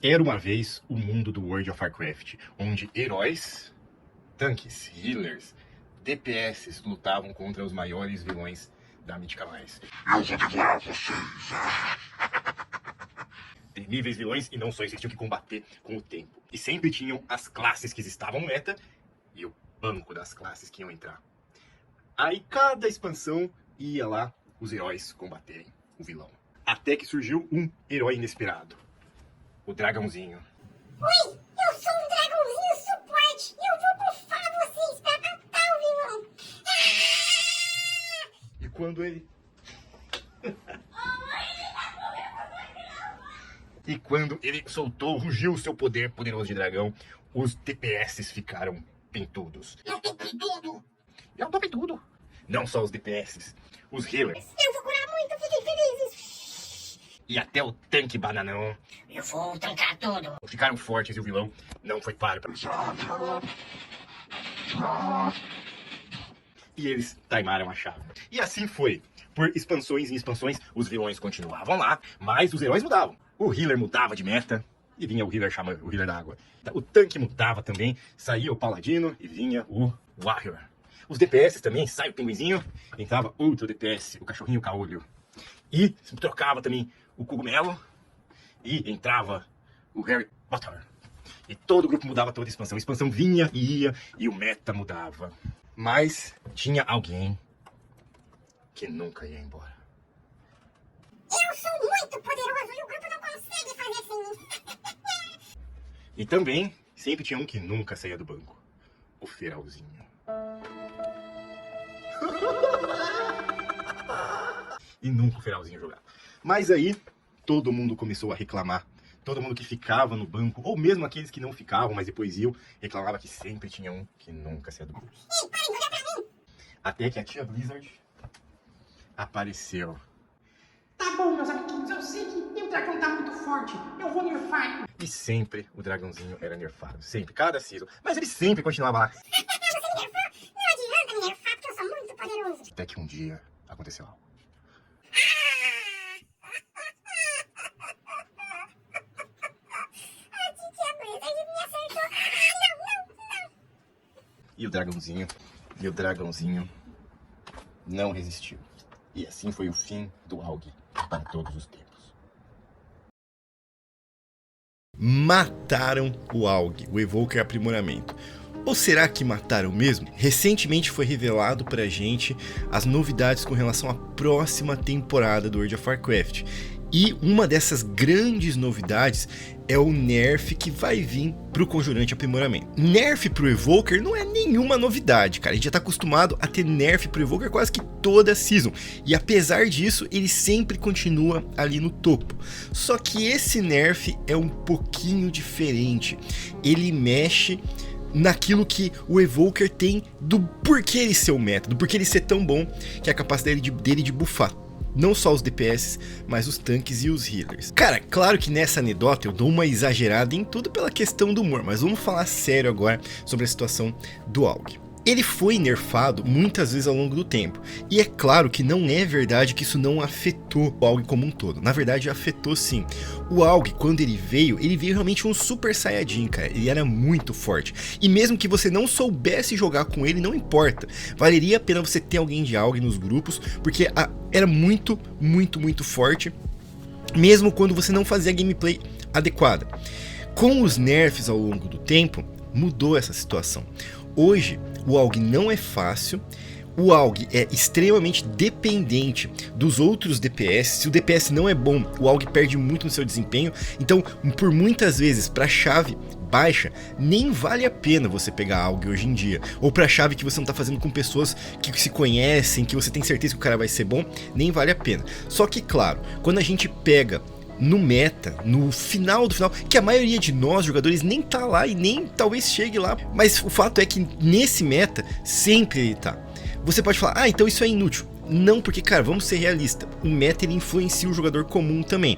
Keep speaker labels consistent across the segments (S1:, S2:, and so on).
S1: Era uma vez o mundo do World of Warcraft, onde heróis, tanques, healers, DPS lutavam contra os maiores vilões da Mítica Mais.
S2: Eu vou devorar vocês!
S1: Terríveis vilões, e não só isso, eles tinham que combater com o tempo. E sempre tinham as classes que estavam no meta e o banco das classes que iam entrar. Aí cada expansão ia lá os heróis combaterem o vilão. Até que surgiu um herói inesperado. O dragãozinho.
S3: Oi, eu sou um dragãozinho suporte e eu vou bufar vocês pra matar o vilão.
S1: E quando ele... E quando ele soltou, rugiu o seu poder poderoso de dragão, os DPS ficaram pentudos.
S2: Eu tô peitudo!
S1: Eu tô pentudo. Não só os DPS, os healers.
S3: Eu vou curar muito, fiquem felizes.
S1: E até o tanque bananão
S3: Eu vou trancar tudo.
S1: ficaram fortes e o vilão não foi páreo para... E eles timaram a chave. E assim foi. Por expansões em expansões, os vilões continuavam lá, mas os heróis mudavam. O healer mudava de meta e vinha o healer xamã, o healer da água. O tanque mudava também, saía o paladino e vinha o warrior. Os DPS também, sai o pinguinzinho, entrava outro DPS, o cachorrinho caolho. E trocava também o cogumelo e entrava o Harry Potter. E todo o grupo mudava toda a expansão. A expansão vinha e ia e o meta mudava. Mas tinha alguém que nunca ia embora.
S3: Eu sou muito poderoso e o grupo não consegue fazer sem mim.
S1: E também sempre tinha um que nunca saía do banco. O Feralzinho. E nunca o Feralzinho jogava. Mas aí todo mundo começou a reclamar. Todo mundo que ficava no banco, ou mesmo aqueles que não ficavam, mas depois iam, reclamava que sempre tinha um que nunca saía do banco.
S3: Ei, parem de olhar pra mim.
S1: Até que a tia Blizzard apareceu.
S4: Tá bom, meus amiguinhos, eu sei que o dragão tá muito forte. Eu vou nerfar.
S1: E sempre o dragãozinho era nerfado. Sempre, cada season. Mas ele sempre continuava lá.
S3: Você me nerfou? Não adianta me nerfar porque eu sou muito poderoso.
S1: Até que um dia aconteceu algo.
S3: A titia Blizzard me acertou. Não.
S1: E o dragãozinho não resistiu. E assim foi o fim do AUG para todos os tempos. Mataram o AUG, o Evoker Aprimoramento. Ou será que mataram mesmo? Recentemente foi revelado pra gente as novidades com relação à próxima temporada do World of Warcraft. E uma dessas grandes novidades é o nerf que vai vir pro Conjurante Aprimoramento. Nerf pro Evoker não é nenhuma novidade, cara. A gente já tá acostumado a ter nerf pro Evoker quase que toda season. E apesar disso, ele sempre continua ali no topo. Só que esse nerf é um pouquinho diferente. Ele mexe naquilo que o Evoker tem do porquê ele ser o meta, do porquê ele ser tão bom, que é a capacidade dele de buffar não só os DPS, mas os tanques e os healers. Cara, claro que nessa anedota eu dou uma exagerada em tudo pela questão do humor, mas vamos falar sério agora sobre a situação do AUG. Ele foi nerfado muitas vezes ao longo do tempo, e é claro que não é verdade que isso não afetou o AUG como um todo. Na verdade afetou sim. O AUG, quando ele veio realmente um super saiyajin, cara. Ele era muito forte, e mesmo que você não soubesse jogar com ele, não importa. Valeria a pena você ter alguém de AUG nos grupos, porque era muito forte, mesmo quando você não fazia gameplay adequada. Com os nerfs ao longo do tempo, mudou essa situação. Hoje, o AUG não é fácil, o AUG é extremamente dependente dos outros DPS. Se o DPS não é bom, o AUG perde muito no seu desempenho. Então, por muitas vezes, para chave baixa, nem vale a pena você pegar AUG hoje em dia. Ou para chave que você não está fazendo com pessoas que se conhecem, que você tem certeza que o cara vai ser bom, nem vale a pena. Só que, claro, quando a gente pega no meta, no final do final, que a maioria de nós jogadores nem tá lá e nem talvez chegue lá, mas o fato é que nesse meta sempre ele tá. Você pode falar, então isso é inútil. Não, porque, cara, vamos ser realistas, o meta ele influencia o jogador comum também.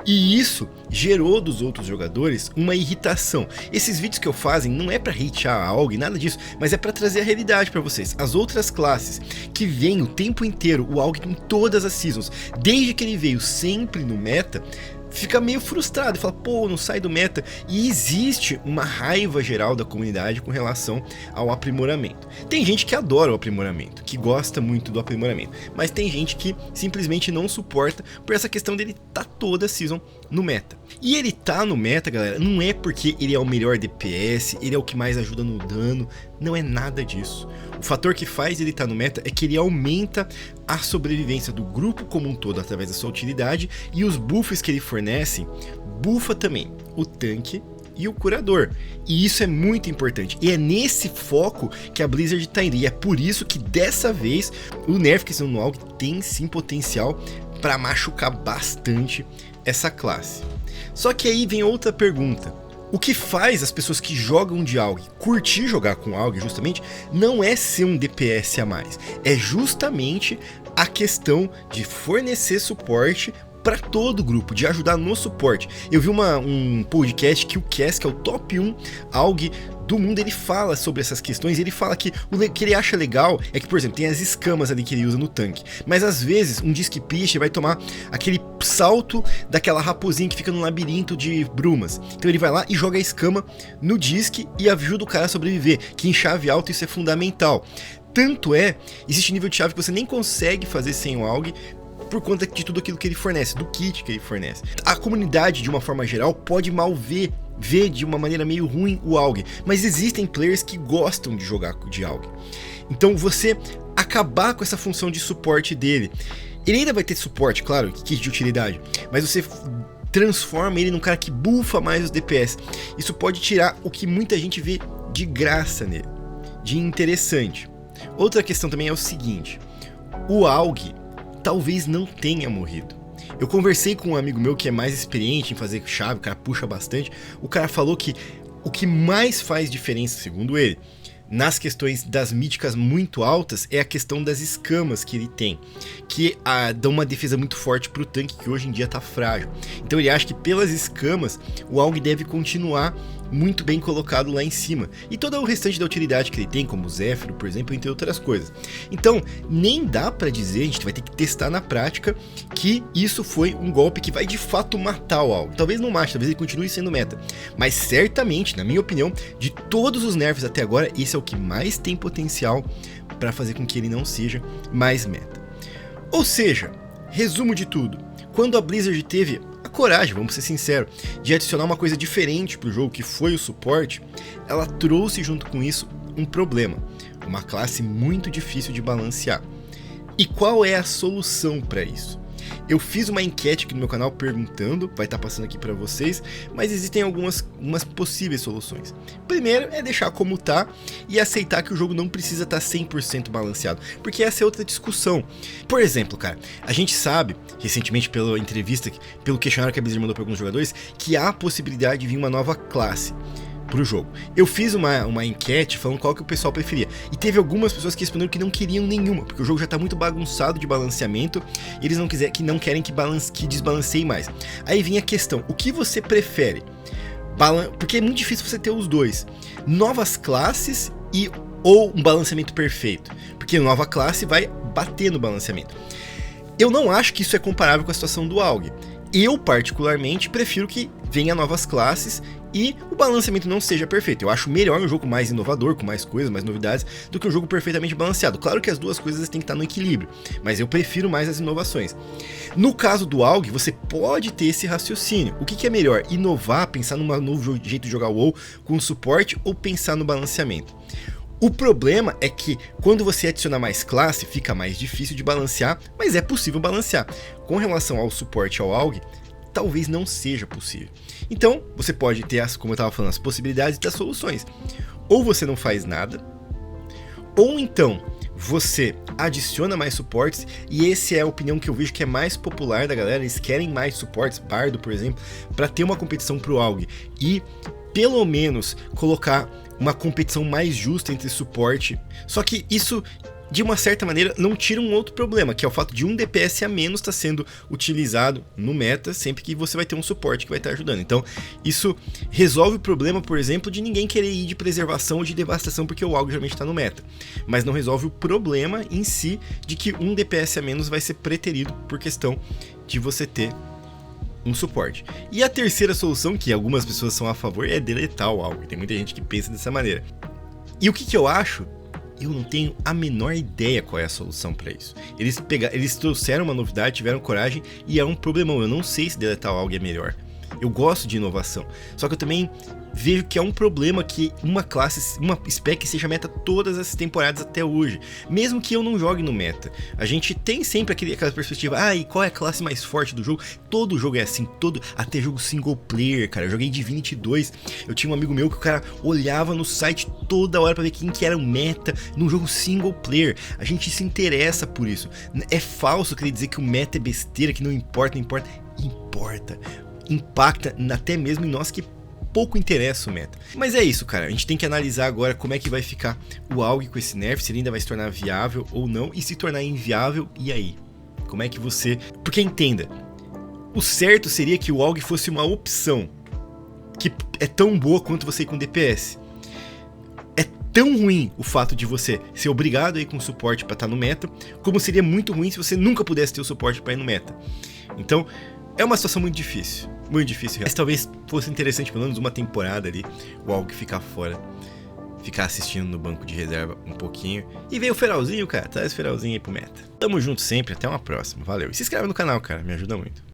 S1: E isso gerou dos outros jogadores uma irritação. Esses vídeos que eu faço não é pra hatear algo, nada disso, mas é pra trazer a realidade pra vocês. As outras classes que vêm o tempo inteiro, o AUG em todas as seasons, desde que ele veio sempre no meta, fica meio frustrado e fala, pô, não sai do meta. E existe uma raiva geral da comunidade com relação ao aprimoramento. Tem gente que adora o aprimoramento, que gosta muito do aprimoramento, mas tem gente que simplesmente não suporta por essa questão dele tá toda season no meta. E ele tá no meta, galera, não é porque ele é o melhor DPS, ele é o que mais ajuda no dano, não é nada disso. O fator que faz ele estar no meta é que ele aumenta a sobrevivência do grupo como um todo através da sua utilidade, e os buffs que ele fornece, bufa também o tanque e o curador. E isso é muito importante. E é nesse foco que a Blizzard tá indo. E é por isso que dessa vez o nerf que estão no AUG tem sim potencial para machucar bastante essa classe. Só que aí vem outra pergunta. O que faz as pessoas que jogam de AUG curtir jogar com AUG justamente não é ser um DPS a mais, é justamente a questão de fornecer suporte para todo o grupo, de ajudar no suporte. Eu vi um podcast que o Cass, que é o top 1 AUG do mundo, ele fala sobre essas questões. Ele fala que o que ele acha legal é que, por exemplo, tem as escamas ali que ele usa no tanque, mas às vezes um Disc Piche vai tomar aquele salto daquela raposinha que fica no labirinto de brumas, então ele vai lá e joga a escama no Disc e ajuda o cara a sobreviver, que em chave alta isso é fundamental. Tanto existe nível de chave que você nem consegue fazer sem o AUG, por conta de tudo aquilo que ele fornece, do kit que ele fornece. A comunidade, de uma forma geral, pode mal ver de uma maneira meio ruim o AUG, mas existem players que gostam de jogar de AUG. Então você acabar com essa função de suporte dele, ele ainda vai ter suporte, claro, kit de utilidade, mas você transforma ele num cara que bufa mais os DPS. Isso pode tirar o que muita gente vê de graça nele, de interessante. Outra questão também é o seguinte, o AUG talvez não tenha morrido. Eu conversei com um amigo meu que é mais experiente em fazer chave, o cara puxa bastante. O cara falou que o que mais faz diferença, segundo ele, nas questões das míticas muito altas, é a questão das escamas que ele tem, que dão uma defesa muito forte pro tanque, que hoje em dia tá frágil. Então ele acha que pelas escamas o AUG deve continuar muito bem colocado lá em cima, e todo o restante da utilidade que ele tem, como o Zephyr, por exemplo, entre outras coisas. Então nem dá pra dizer, a gente vai ter que testar na prática, que isso foi um golpe que vai de fato matar o AUG. Talvez não mate, talvez ele continue sendo meta, mas certamente, na minha opinião, de todos os nerfs até agora, esse é o que mais tem potencial para fazer com que ele não seja mais meta. Ou seja, resumo de tudo, quando a Blizzard teve a coragem, vamos ser sinceros, de adicionar uma coisa diferente pro jogo, que foi o suporte, ela trouxe junto com isso um problema, uma classe muito difícil de balancear. E qual é a solução para isso? Eu fiz uma enquete aqui no meu canal perguntando, vai estar passando aqui para vocês, mas existem algumas possíveis soluções. Primeiro é deixar como tá e aceitar que o jogo não precisa estar 100% balanceado, porque essa é outra discussão. Por exemplo, cara, a gente sabe, recentemente pela entrevista, pelo questionário que a Blizzard mandou para alguns jogadores, que há a possibilidade de vir uma nova classe pro jogo. Eu fiz uma enquete falando qual que o pessoal preferia, e teve algumas pessoas que responderam que não queriam nenhuma, porque o jogo já tá muito bagunçado de balanceamento, e eles não querem que desbalanceie mais. Aí vinha a questão, o que você prefere? Porque é muito difícil você ter os dois, novas classes ou um balanceamento perfeito, porque nova classe vai bater no balanceamento. Eu não acho que isso é comparável com a situação do AUG. Eu particularmente prefiro que venha novas classes e o balanceamento não seja perfeito. Eu acho melhor um jogo mais inovador, com mais coisas, mais novidades, do que um jogo perfeitamente balanceado. Claro que as duas coisas têm que estar no equilíbrio, mas eu prefiro mais as inovações. No caso do AUG, você pode ter esse raciocínio. O que é melhor? Inovar, pensar num novo jeito de jogar o WoW com suporte, ou pensar no balanceamento? O problema é que quando você adicionar mais classe, fica mais difícil de balancear, mas é possível balancear. Com relação ao suporte ao AUG, talvez não seja possível. Então, você pode ter, como eu estava falando, as possibilidades das soluções. Ou você não faz nada, ou então você adiciona mais suportes, e essa é a opinião que eu vejo que é mais popular da galera. Eles querem mais suportes, Bardo, por exemplo, para ter uma competição pro AUG e pelo menos colocar uma competição mais justa entre suporte. Só que isso, de uma certa maneira, não tira um outro problema, que é o fato de um DPS a menos estar sendo utilizado no meta, sempre que você vai ter um suporte que vai estar ajudando. Então, isso resolve o problema, por exemplo, de ninguém querer ir de preservação ou de devastação, porque o AUG geralmente está no meta. Mas não resolve o problema em si de que um DPS a menos vai ser preterido por questão de você ter um suporte. E a terceira solução, que algumas pessoas são a favor, é deletar o AUG. Tem muita gente que pensa dessa maneira. E o que eu acho? Eu não tenho a menor ideia qual é a solução para isso. Eles trouxeram uma novidade, tiveram coragem e é um problemão. Eu não sei se deletar o AUG é melhor. Eu gosto de inovação, só que eu também vejo que é um problema que uma spec seja meta todas as temporadas até hoje, mesmo que eu não jogue no meta. A gente tem sempre aquela perspectiva, e qual é a classe mais forte do jogo? Todo jogo é assim, até jogo single player, cara. Eu joguei Divinity 2, eu tinha um amigo meu que o cara olhava no site toda hora pra ver quem que era o meta num jogo single player. A gente se interessa por isso. É falso querer dizer que o meta é besteira, que não importa. Importa. Impacta até mesmo em nós que pouco interessa o meta. Mas é isso, cara. A gente tem que analisar agora como é que vai ficar o AUG com esse nerf, se ele ainda vai se tornar viável ou não, e se tornar inviável, e aí? Como é que você... Porque entenda, o certo seria que o AUG fosse uma opção que é tão boa quanto você ir com DPS. É tão ruim o fato de você ser obrigado a ir com suporte para estar no meta, como seria muito ruim se você nunca pudesse ter o suporte para ir no meta. Então, é uma situação muito difícil. Muito difícil. Mas talvez fosse interessante, pelo menos uma temporada ali, o AUG ficar fora. Ficar assistindo no banco de reserva um pouquinho. E ver o Feralzinho, cara. Traz o Feralzinho aí pro meta. Tamo junto sempre. Até uma próxima. Valeu. E se inscreve no canal, cara. Me ajuda muito.